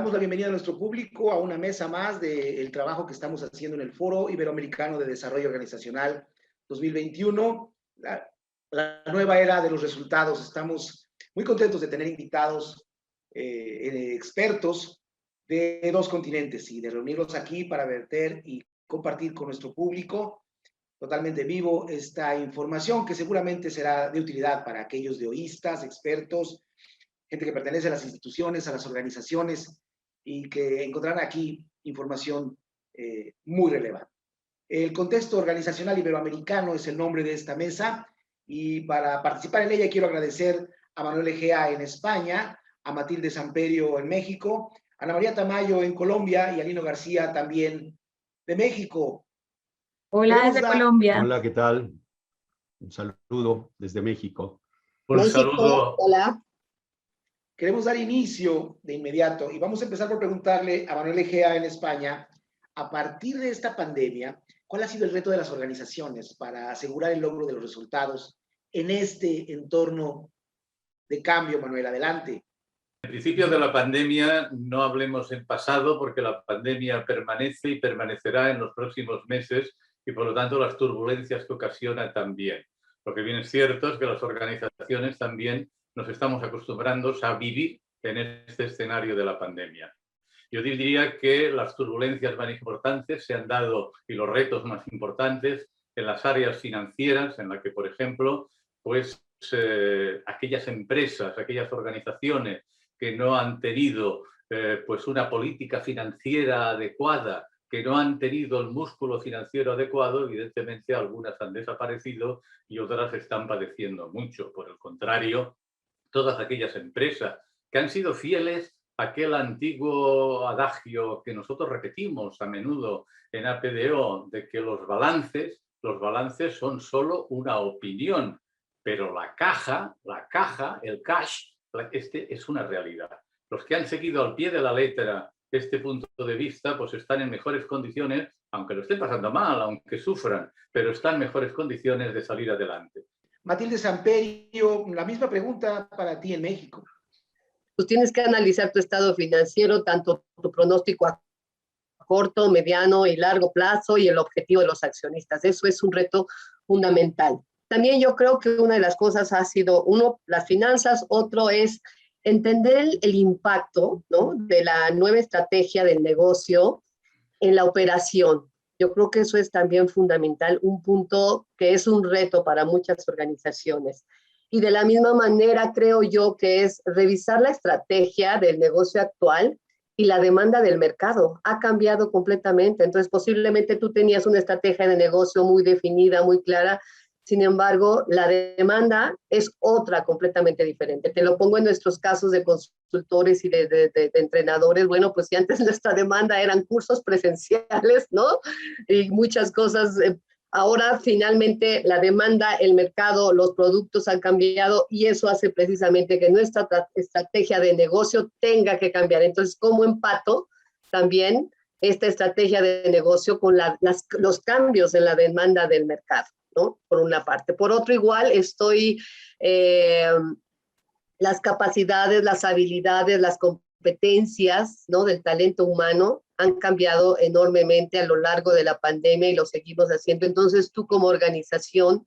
Damos la bienvenida a nuestro público a una mesa más del trabajo que estamos haciendo en el Foro Iberoamericano de Desarrollo Organizacional 2021, la nueva era de los resultados. Estamos muy contentos de tener invitados expertos de dos continentes y de reunirlos aquí para verter y compartir con nuestro público totalmente vivo esta información que seguramente será de utilidad para aquellos deoístas, expertos, gente que pertenece a las instituciones, a las organizaciones y que encontrarán aquí información muy relevante. El contexto organizacional iberoamericano es el nombre de esta mesa y para participar en ella quiero agradecer a Manuel Egea en España, a Matilde Samperio en México, a Ana María Tamayo en Colombia y a Lino García también de México. Hola desde Colombia. Hola, ¿qué tal? Un saludo desde México. Un saludo. Hola. Queremos dar inicio de inmediato y vamos a empezar por preguntarle a Manuel Egea en España, a partir de esta pandemia, ¿cuál ha sido el reto de las organizaciones para asegurar el logro de los resultados en este entorno de cambio, Manuel? Adelante. En principio de la pandemia no hablemos en pasado porque la pandemia permanece y permanecerá en los próximos meses y por lo tanto las turbulencias que ocasiona también. Lo que bien es cierto es que las organizaciones también nos estamos acostumbrando a vivir en este escenario de la pandemia. Yo diría que las turbulencias más importantes se han dado y los retos más importantes en las áreas financieras, en las que, por ejemplo, pues aquellas empresas, aquellas organizaciones que no han tenido pues una política financiera adecuada, que no han tenido el músculo financiero adecuado, evidentemente algunas han desaparecido y otras están padeciendo mucho. Por el contrario, todas aquellas empresas que han sido fieles a aquel antiguo adagio que nosotros repetimos a menudo en APDO, de que los balances son solo una opinión, pero la caja, el cash, es una realidad. Los que han seguido al pie de la letra este punto de vista, pues están en mejores condiciones, aunque lo estén pasando mal, aunque sufran, pero están en mejores condiciones de salir adelante. Matilde Samperio, la misma pregunta para ti en México. Pues tienes que analizar tu estado financiero, tanto tu pronóstico a corto, mediano y largo plazo y el objetivo de los accionistas. Eso es un reto fundamental. También yo creo que una de las cosas ha sido, uno, las finanzas, otro es entender el impacto, ¿no?, de la nueva estrategia del negocio en la operación. Yo creo que eso es también fundamental, un punto que es un reto para muchas organizaciones. Y de la misma manera creo yo que es revisar la estrategia del negocio actual y la demanda del mercado. Ha cambiado completamente. Entonces, posiblemente tú tenías una estrategia de negocio muy definida, muy clara. Sin embargo, la demanda es otra completamente diferente. Te lo pongo en nuestros casos de consultores y de entrenadores. Bueno, pues si antes nuestra demanda eran cursos presenciales, ¿no? Y muchas cosas. Ahora finalmente la demanda, el mercado, los productos han cambiado y eso hace precisamente que nuestra estrategia de negocio tenga que cambiar. Entonces, ¿cómo empato también esta estrategia de negocio con los cambios en la demanda del mercado, ¿no? Por una parte. Por otro, igual las capacidades, las habilidades, las competencias, ¿no?, del talento humano han cambiado enormemente a lo largo de la pandemia y lo seguimos haciendo. Entonces, tú como organización,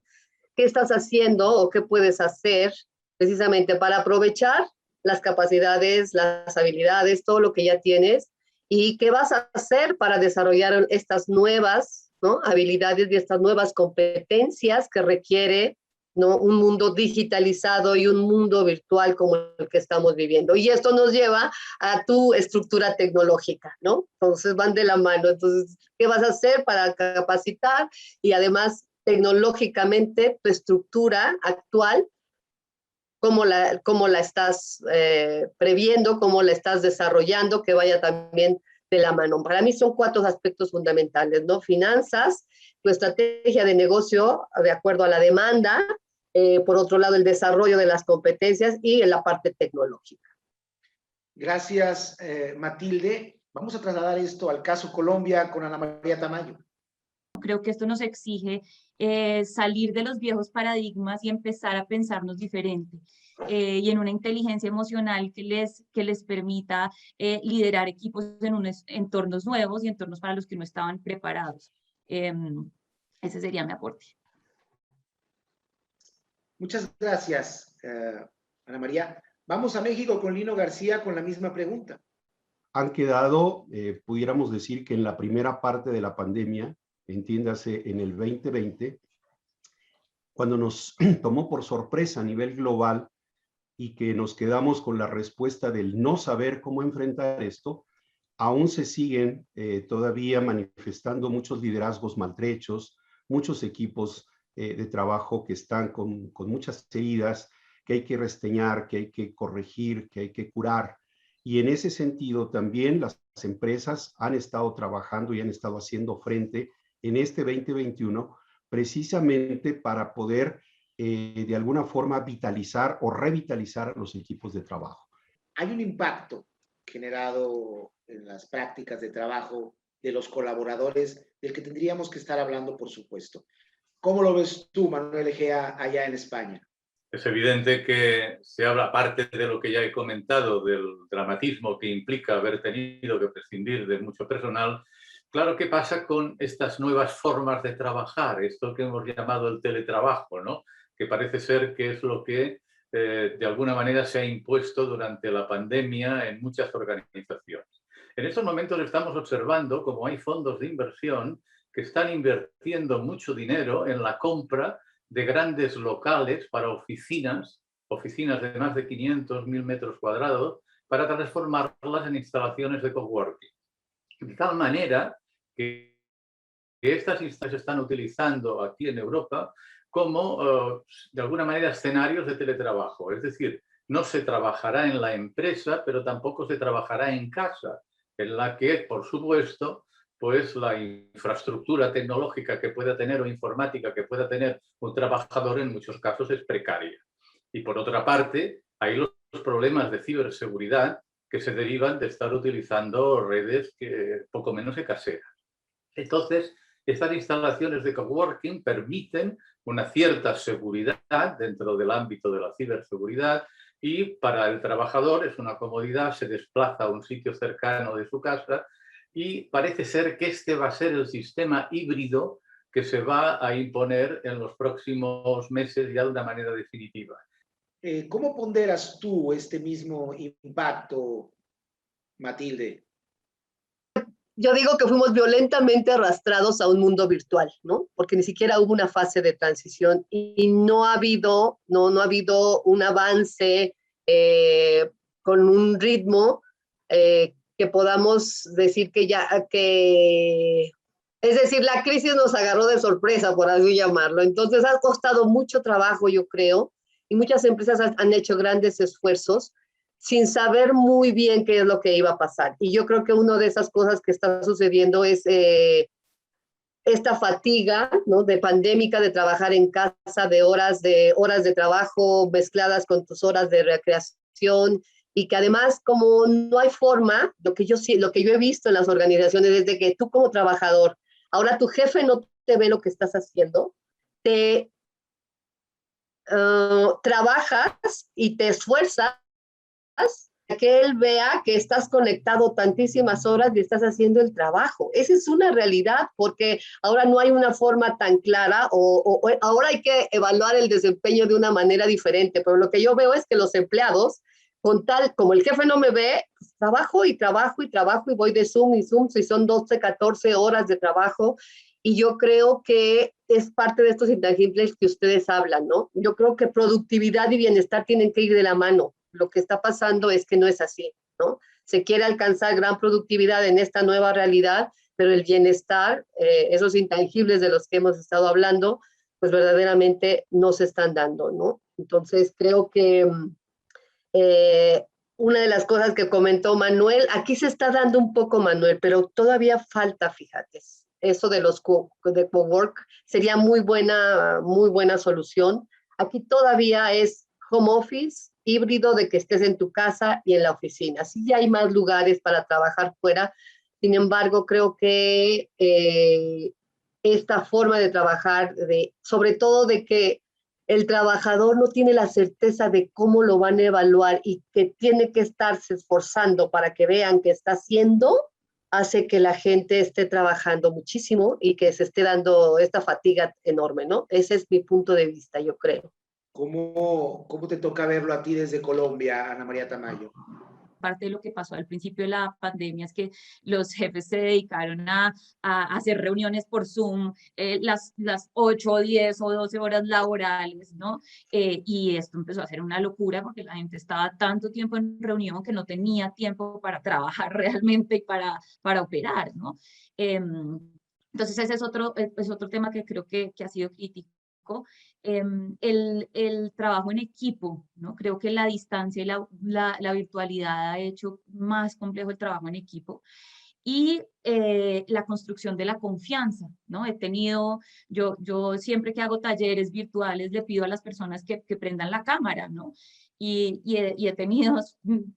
¿qué estás haciendo o qué puedes hacer precisamente para aprovechar las capacidades, las habilidades, todo lo que ya tienes? ¿Y qué vas a hacer para desarrollar estas nuevas, ¿no?, habilidades y estas nuevas competencias que requiere, ¿no?, un mundo digitalizado y un mundo virtual como el que estamos viviendo? Y esto nos lleva a tu estructura tecnológica, ¿no? Entonces van de la mano. Entonces, ¿qué vas a hacer para capacitar? Y además, tecnológicamente, tu estructura actual, cómo la estás previendo, cómo la estás desarrollando, que vaya también de la mano. Para mí son 4 aspectos fundamentales, ¿no? Finanzas, tu estrategia de negocio de acuerdo a la demanda, por otro lado el desarrollo de las competencias y en la parte tecnológica. Gracias, Matilde. Vamos a trasladar esto al caso Colombia con Ana María Tamayo. Creo que esto nos exige salir de los viejos paradigmas y empezar a pensarnos diferente. Y en una inteligencia emocional que les permita liderar equipos en unos entornos nuevos y entornos para los que no estaban preparados. Ese sería mi aporte. Muchas gracias, Ana María. Vamos a México con Lino García con la misma pregunta. Han quedado, pudiéramos decir que en la primera parte de la pandemia, entiéndase en el 2020, cuando nos tomó por sorpresa a nivel global y que nos quedamos con la respuesta del no saber cómo enfrentar esto, aún se siguen todavía manifestando muchos liderazgos maltrechos, muchos equipos de trabajo que están con muchas heridas que hay que resteñar, que hay que corregir, que hay que curar. Y en ese sentido también las empresas han estado trabajando y han estado haciendo frente en este 2021 precisamente para poder de alguna forma vitalizar o revitalizar los equipos de trabajo. Hay un impacto generado en las prácticas de trabajo de los colaboradores del que tendríamos que estar hablando, por supuesto. ¿Cómo lo ves tú, Manuel Egea, allá en España? Es evidente que se habla, aparte de lo que ya he comentado, del dramatismo que implica haber tenido que prescindir de mucho personal. Claro, ¿qué pasa con estas nuevas formas de trabajar? Esto que hemos llamado el teletrabajo, ¿no? Que parece ser que es lo que de alguna manera se ha impuesto durante la pandemia en muchas organizaciones. En estos momentos estamos observando cómo hay fondos de inversión que están invirtiendo mucho dinero en la compra de grandes locales para oficinas de más de 500, 1000 metros cuadrados, para transformarlas en instalaciones de coworking. De tal manera que estas instalaciones se están utilizando aquí en Europa como, de alguna manera, escenarios de teletrabajo. Es decir, no se trabajará en la empresa, pero tampoco se trabajará en casa, en la que, por supuesto, pues la infraestructura tecnológica que pueda tener o informática que pueda tener un trabajador en muchos casos es precaria. Y por otra parte, hay los problemas de ciberseguridad que se derivan de estar utilizando redes que poco menos que caseras. Entonces, estas instalaciones de coworking permiten una cierta seguridad dentro del ámbito de la ciberseguridad y para el trabajador es una comodidad, se desplaza a un sitio cercano de su casa y parece ser que este va a ser el sistema híbrido que se va a imponer en los próximos meses ya de una manera definitiva. ¿Cómo ponderas tú este mismo impacto, Matilde? Yo digo que fuimos violentamente arrastrados a un mundo virtual, ¿no? Porque ni siquiera hubo una fase de transición y no ha habido un avance con un ritmo que podamos decir es decir, la crisis nos agarró de sorpresa, por así llamarlo. Entonces ha costado mucho trabajo, yo creo, y muchas empresas han hecho grandes esfuerzos sin saber muy bien qué es lo que iba a pasar. Y yo creo que una de esas cosas que está sucediendo es esta fatiga, ¿no? De pandémica, de trabajar en casa, de horas de trabajo mezcladas con tus horas de recreación, y que además, como no hay forma, lo que yo he visto en las organizaciones es de que tú como trabajador, ahora tu jefe no te ve lo que estás haciendo, trabajas y te esfuerzas que él vea que estás conectado tantísimas horas y estás haciendo el trabajo. Esa es una realidad, porque ahora no hay una forma tan clara o ahora hay que evaluar el desempeño de una manera diferente, pero lo que yo veo es que los empleados, con tal, como el jefe no me ve, pues trabajo y voy de Zoom y Zoom, si son 12, 14 horas de trabajo, y yo creo que es parte de estos intangibles que ustedes hablan, ¿no? Yo creo que productividad y bienestar tienen que ir de la mano. Lo que está pasando es que no es así, ¿no? Se quiere alcanzar gran productividad en esta nueva realidad, pero el bienestar, esos intangibles de los que hemos estado hablando, pues verdaderamente no se están dando, ¿no? Entonces creo que una de las cosas que comentó Manuel, aquí se está dando un poco, Manuel, pero todavía falta, fíjate, eso de los de cowork sería muy buena solución. Aquí todavía es home office, híbrido, de que estés en tu casa y en la oficina. Sí, ya hay más lugares para trabajar fuera. Sin embargo, creo que esta forma de trabajar, sobre todo de que el trabajador no tiene la certeza de cómo lo van a evaluar y que tiene que estarse esforzando para que vean que está haciendo, hace que la gente esté trabajando muchísimo y que se esté dando esta fatiga enorme, ¿no? Ese es mi punto de vista, yo creo. ¿Cómo te toca verlo a ti desde Colombia, Ana María Tamayo? Parte de lo que pasó al principio de la pandemia es que los jefes se dedicaron a hacer reuniones por Zoom, las 8, 10 o 12 horas laborales, ¿no? Y esto empezó a ser una locura porque la gente estaba tanto tiempo en reunión que no tenía tiempo para trabajar realmente y para operar, ¿no? Entonces ese es otro tema que creo que ha sido crítico. El trabajo en equipo, ¿no? Creo que la distancia y la virtualidad ha hecho más complejo el trabajo en equipo. Y la construcción de la confianza, ¿no? Yo siempre que hago talleres virtuales le pido a las personas que prendan la cámara, ¿no? Y he tenido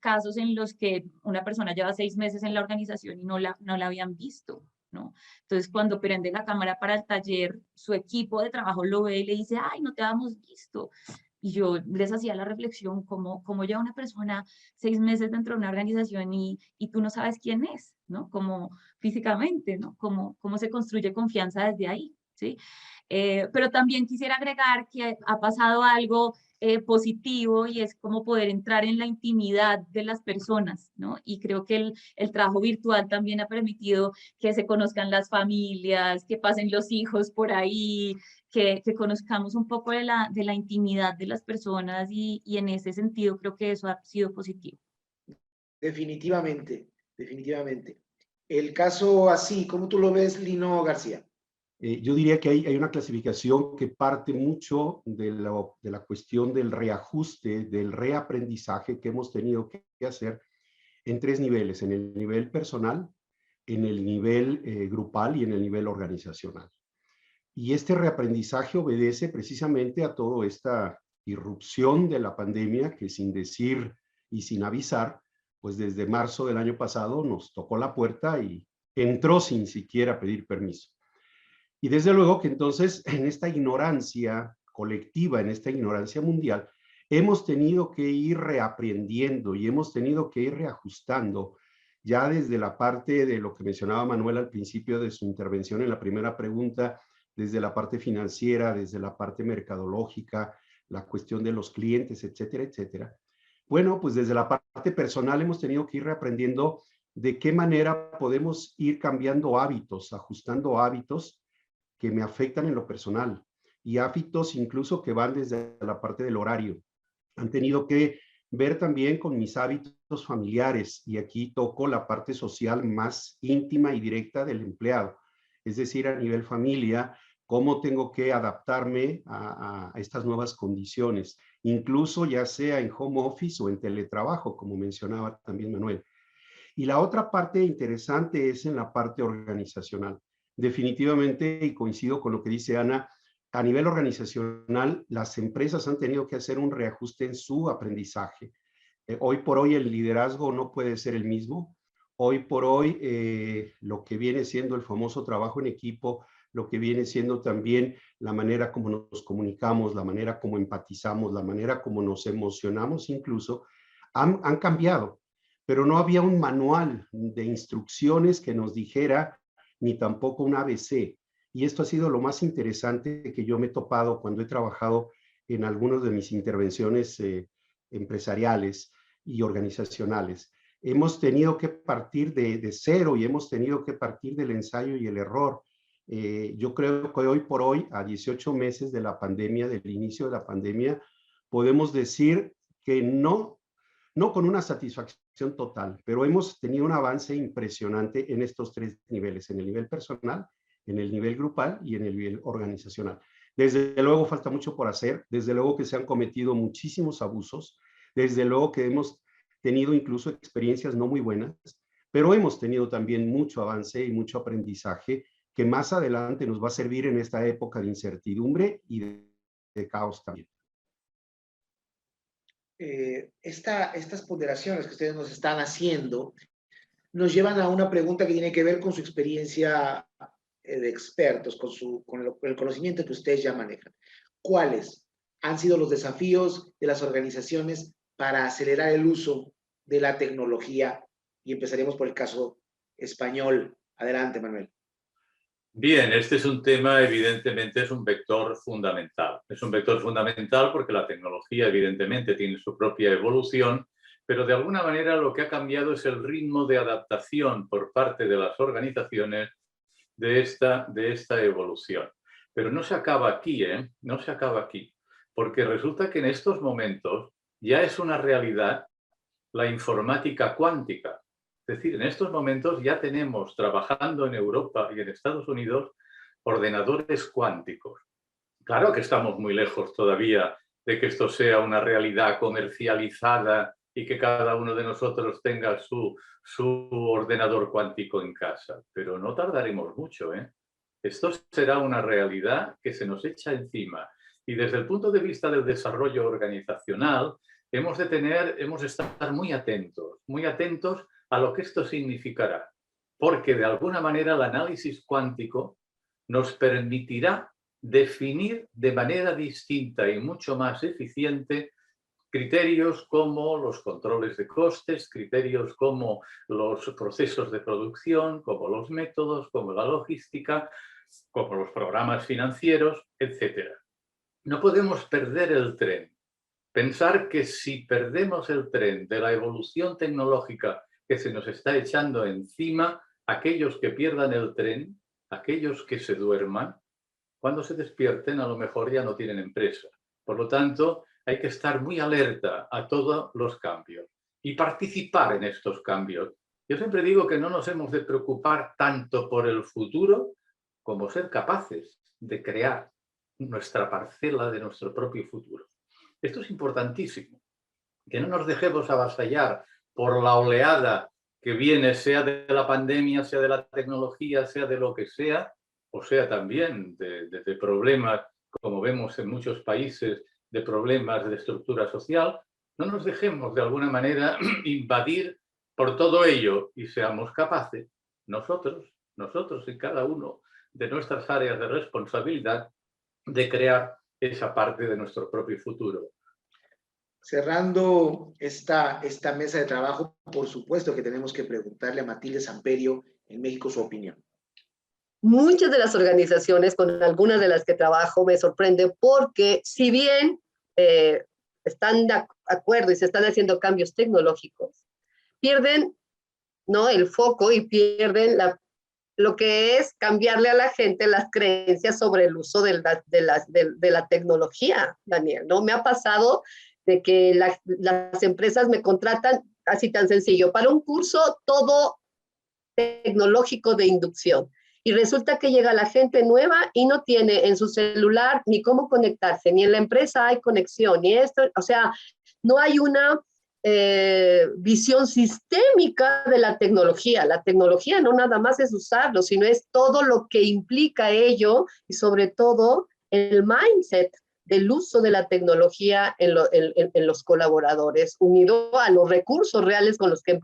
casos en los que una persona lleva 6 meses en la organización y no la habían visto, ¿no? Entonces, cuando prende la cámara para el taller, su equipo de trabajo lo ve y le dice, ay, no te habíamos visto. Y yo les hacía la reflexión, como ya una persona 6 meses dentro de una organización y tú no sabes quién es, ¿no? Como físicamente, ¿no? Cómo se construye confianza desde ahí, ¿sí? Pero también quisiera agregar que ha pasado algo positivo y es como poder entrar en la intimidad de las personas, ¿no? Y creo que el trabajo virtual también ha permitido que se conozcan las familias, que pasen los hijos por ahí, que conozcamos un poco de la intimidad de las personas y en ese sentido creo que eso ha sido positivo. Definitivamente, definitivamente. El caso así, ¿cómo tú lo ves, Lino García? Yo diría que hay una clasificación que parte mucho de la cuestión del reajuste, del reaprendizaje que hemos tenido que hacer en 3 niveles, en el nivel personal, en el nivel grupal y en el nivel organizacional. Y este reaprendizaje obedece precisamente a toda esta irrupción de la pandemia que sin decir y sin avisar, pues desde marzo del año pasado nos tocó la puerta y entró sin siquiera pedir permiso. Y desde luego que entonces en esta ignorancia colectiva, en esta ignorancia mundial, hemos tenido que ir reaprendiendo y hemos tenido que ir reajustando ya desde la parte de lo que mencionaba Manuel al principio de su intervención en la primera pregunta, desde la parte financiera, desde la parte mercadológica, la cuestión de los clientes, etcétera, etcétera. Bueno, pues desde la parte personal hemos tenido que ir reaprendiendo de qué manera podemos ir cambiando hábitos, ajustando hábitos que me afectan en lo personal y hábitos incluso que van desde la parte del horario. Han tenido que ver también con mis hábitos familiares y aquí toco la parte social más íntima y directa del empleado, es decir, a nivel familia, cómo tengo que adaptarme a estas nuevas condiciones, incluso ya sea en home office o en teletrabajo, como mencionaba también Manuel. Y la otra parte interesante es en la parte organizacional. Definitivamente, y coincido con lo que dice Ana, a nivel organizacional, las empresas han tenido que hacer un reajuste en su aprendizaje. Hoy por hoy el liderazgo no puede ser el mismo. Hoy por hoy lo que viene siendo el famoso trabajo en equipo, lo que viene siendo también la manera como nos comunicamos, la manera como empatizamos, la manera como nos emocionamos incluso, han cambiado. Pero no había un manual de instrucciones que nos dijera, ni tampoco un ABC. Y esto ha sido lo más interesante que yo me he topado cuando he trabajado en algunas de mis intervenciones empresariales y organizacionales. Hemos tenido que partir de cero y hemos tenido que partir del ensayo y el error. Yo creo que hoy por hoy, a 18 meses de la pandemia, del inicio de la pandemia, podemos decir que no con una satisfacción total, pero hemos tenido un avance impresionante en estos 3 niveles, en el nivel personal, en el nivel grupal y en el nivel organizacional. Desde luego falta mucho por hacer, desde luego que se han cometido muchísimos abusos, desde luego que hemos tenido incluso experiencias no muy buenas, pero hemos tenido también mucho avance y mucho aprendizaje que más adelante nos va a servir en esta época de incertidumbre y de caos también. Estas ponderaciones que ustedes nos están haciendo nos llevan a una pregunta que tiene que ver con su experiencia de expertos, con el conocimiento que ustedes ya manejan, ¿cuáles han sido los desafíos de las organizaciones para acelerar el uso de la tecnología? Y empezaremos por el caso español. Adelante, Manuel. Bien, este es un tema, evidentemente, es un vector fundamental. Es un vector fundamental porque la tecnología, evidentemente, tiene su propia evolución, pero de alguna manera lo que ha cambiado es el ritmo de adaptación por parte de las organizaciones de esta evolución. Pero no se acaba aquí, ¿eh? No se acaba aquí, porque resulta que en estos momentos ya es una realidad la informática cuántica. Es decir, en estos momentos ya tenemos trabajando en Europa y en Estados Unidos ordenadores cuánticos. Claro que estamos muy lejos todavía de que esto sea una realidad comercializada y que cada uno de nosotros tenga su ordenador cuántico en casa, pero no tardaremos mucho, ¿eh? Esto será una realidad que se nos echa encima. Y desde el punto de vista del desarrollo organizacional, hemos de estar muy atentos a lo que esto significará, porque de alguna manera el análisis cuántico nos permitirá definir de manera distinta y mucho más eficiente criterios como los controles de costes, criterios como los procesos de producción, como los métodos, como la logística, como los programas financieros, etc. No podemos perder el tren. Pensar que si perdemos el tren de la evolución tecnológica que se nos está echando encima, aquellos que pierdan el tren, aquellos que se duerman, cuando se despierten a lo mejor ya no tienen empresa. Por lo tanto, hay que estar muy alerta a todos los cambios y participar en estos cambios. Yo siempre digo que no nos hemos de preocupar tanto por el futuro como ser capaces de crear nuestra parcela de nuestro propio futuro. Esto es importantísimo, que no nos dejemos avasallar por la oleada que viene, sea de la pandemia, sea de la tecnología, sea de lo que sea, o sea también de problemas, como vemos en muchos países, de problemas de estructura social. No nos dejemos de alguna manera invadir por todo ello y seamos capaces, nosotros en cada uno de nuestras áreas de responsabilidad, de crear esa parte de nuestro propio futuro. Cerrando esta mesa de trabajo, por supuesto que tenemos que preguntarle a Matilde Samperio en México su opinión. Muchas de las organizaciones, con algunas de las que trabajo, me sorprende porque si bien están de acuerdo y se están haciendo cambios tecnológicos, pierden, ¿no?, el foco y pierden lo que es cambiarle a la gente las creencias sobre el uso de la tecnología, Daniel, ¿no? Me ha pasado de que las empresas me contratan, así tan sencillo, para un curso todo tecnológico de inducción. Y resulta que llega la gente nueva y no tiene en su celular ni cómo conectarse, ni en la empresa hay conexión, ni esto, o sea, no hay una visión sistémica de la tecnología. La tecnología no nada más es usarlo, sino es todo lo que implica ello y sobre todo el mindset del uso de la tecnología en los colaboradores, unido a los recursos reales con los que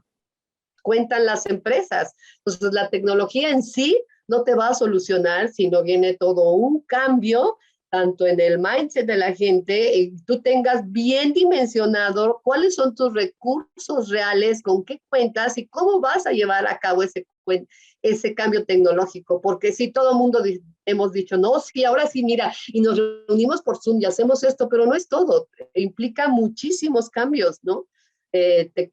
cuentan las empresas. Entonces, la tecnología en sí no te va a solucionar si no viene todo un cambio, tanto en el mindset de la gente, y tú tengas bien dimensionado cuáles son tus recursos reales, con qué cuentas y cómo vas a llevar a cabo ese cambio tecnológico. Porque si todo el mundo hemos dicho, no, sí, ahora sí, mira, y nos reunimos por Zoom y hacemos esto, pero no es todo, implica muchísimos cambios, ¿no?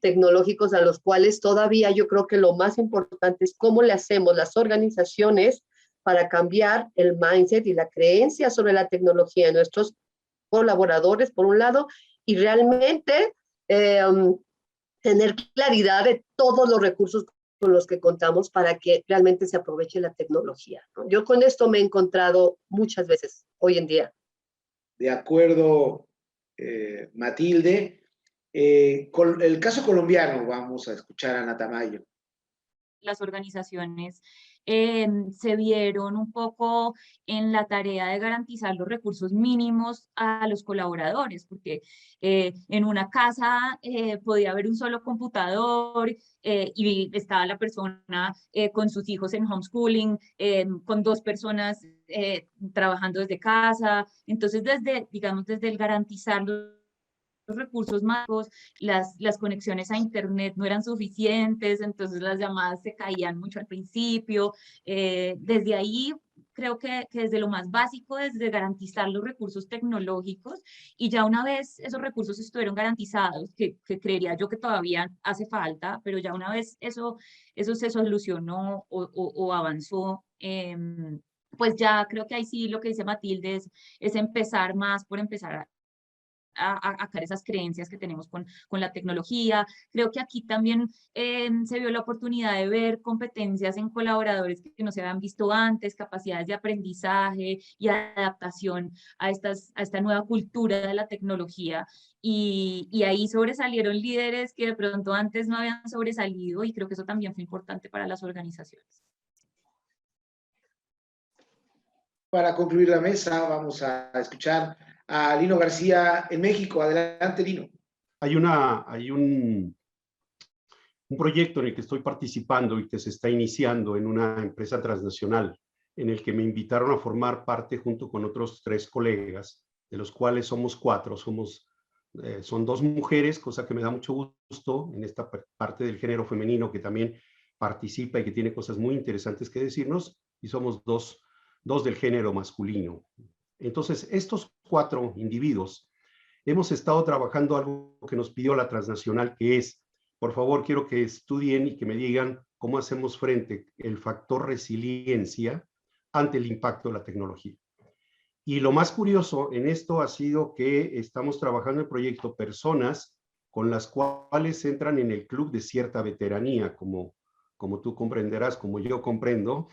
Tecnológicos a los cuales todavía yo creo que lo más importante es cómo le hacemos las organizaciones para cambiar el mindset y la creencia sobre la tecnología de nuestros colaboradores, por un lado, y realmente tener claridad de todos los recursos con los que contamos para que realmente se aproveche la tecnología, ¿no? Yo con esto me he encontrado muchas veces hoy en día. De acuerdo, Matilde. Con el caso colombiano, vamos a escuchar a Ana Tamayo. Las organizaciones se vieron un poco en la tarea de garantizar los recursos mínimos a los colaboradores, porque en una casa podía haber un solo computador y estaba la persona con sus hijos en homeschooling, con 2 personas trabajando desde casa. Entonces, digamos, desde el garantizar los recursos básicos, las conexiones a internet no eran suficientes, entonces las llamadas se caían mucho al principio. Desde ahí creo que desde lo más básico, desde garantizar los recursos tecnológicos, y ya una vez esos recursos estuvieron garantizados, que creería yo que todavía hace falta, pero ya una vez eso se solucionó o avanzó, pues ya creo que ahí sí lo que dice Matilde es empezar más por empezar a sacar esas creencias que tenemos con la tecnología. Creo que aquí también se vio la oportunidad de ver competencias en colaboradores que no se habían visto antes, capacidades de aprendizaje y adaptación a esta nueva cultura de la tecnología. Y ahí sobresalieron líderes que de pronto antes no habían sobresalido, y creo que eso también fue importante para las organizaciones. Para concluir la mesa, vamos a escuchar a Lino García en México. Adelante, Lino. Hay un proyecto en el que estoy participando y que se está iniciando en una empresa transnacional, en el que me invitaron a formar parte junto con otros 3 colegas, de los cuales somos 4. Son 2 mujeres, cosa que me da mucho gusto en esta parte del género femenino que también participa y que tiene cosas muy interesantes que decirnos, y somos dos del género masculino. Entonces, estos 4 individuos hemos estado trabajando algo que nos pidió la transnacional, que es, por favor, quiero que estudien y que me digan cómo hacemos frente el factor resiliencia ante el impacto de la tecnología. Y lo más curioso en esto ha sido que estamos trabajando en el proyecto personas con las cuales entran en el club de cierta veteranía, como tú comprenderás, como yo comprendo,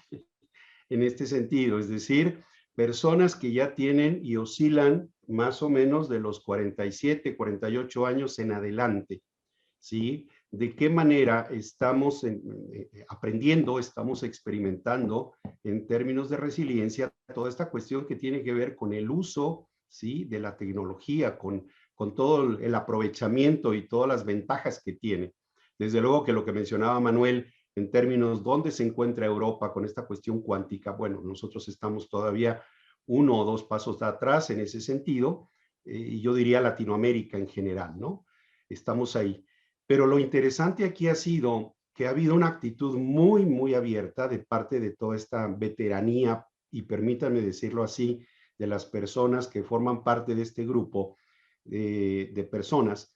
en este sentido, es decir, personas que ya tienen y oscilan más o menos de los 47, 48 años en adelante, ¿sí? De qué manera estamos aprendiendo, estamos experimentando en términos de resiliencia toda esta cuestión que tiene que ver con el uso, ¿sí? De la tecnología, con todo el aprovechamiento y todas las ventajas que tiene. Desde luego que lo que mencionaba Manuel, en términos dónde se encuentra Europa con esta cuestión cuántica, bueno, nosotros estamos todavía 1 o 2 pasos de atrás en ese sentido, y yo diría Latinoamérica en general, ¿no? Estamos ahí. Pero lo interesante aquí ha sido que ha habido una actitud muy, muy abierta de parte de toda esta veteranía, y permítanme decirlo así, de las personas que forman parte de este grupo de personas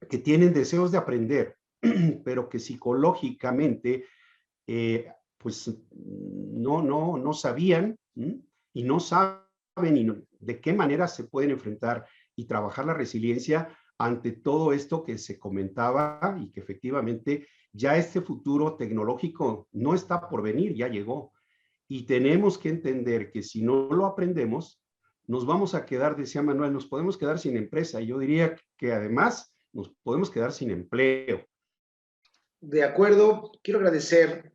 que tienen deseos de aprender, pero que psicológicamente pues no sabían y no saben de qué manera se pueden enfrentar y trabajar la resiliencia ante todo esto que se comentaba, y que efectivamente ya este futuro tecnológico no está por venir, ya llegó. Y tenemos que entender que si no lo aprendemos, nos vamos a quedar, decía Manuel, nos podemos quedar sin empresa. Y yo diría que además nos podemos quedar sin empleo. De acuerdo, quiero agradecer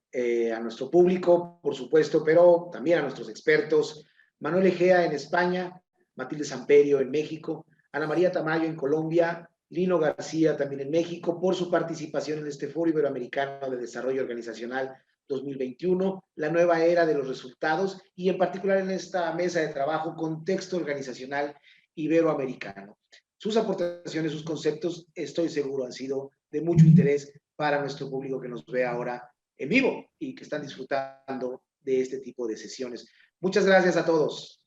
a nuestro público, por supuesto, pero también a nuestros expertos, Manuel Egea en España, Matilde Samperio en México, Ana María Tamayo en Colombia, Lino García también en México, por su participación en este Foro Iberoamericano de Desarrollo Organizacional 2021, la nueva era de los resultados, y en particular en esta mesa de trabajo, contexto organizacional iberoamericano. Sus aportaciones, sus conceptos, estoy seguro, han sido de mucho interés para nuestro público que nos ve ahora en vivo y que están disfrutando de este tipo de sesiones. Muchas gracias a todos.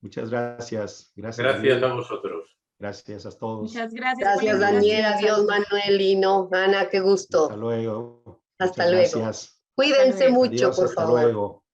Muchas gracias. Gracias a vosotros. Gracias a todos. Muchas gracias. Gracias, Daniel. Adiós, Manuel, Lino. Ana, qué gusto. Hasta luego. Hasta Muchas luego. gracias. Cuídense mucho, Adiós, por hasta favor. luego.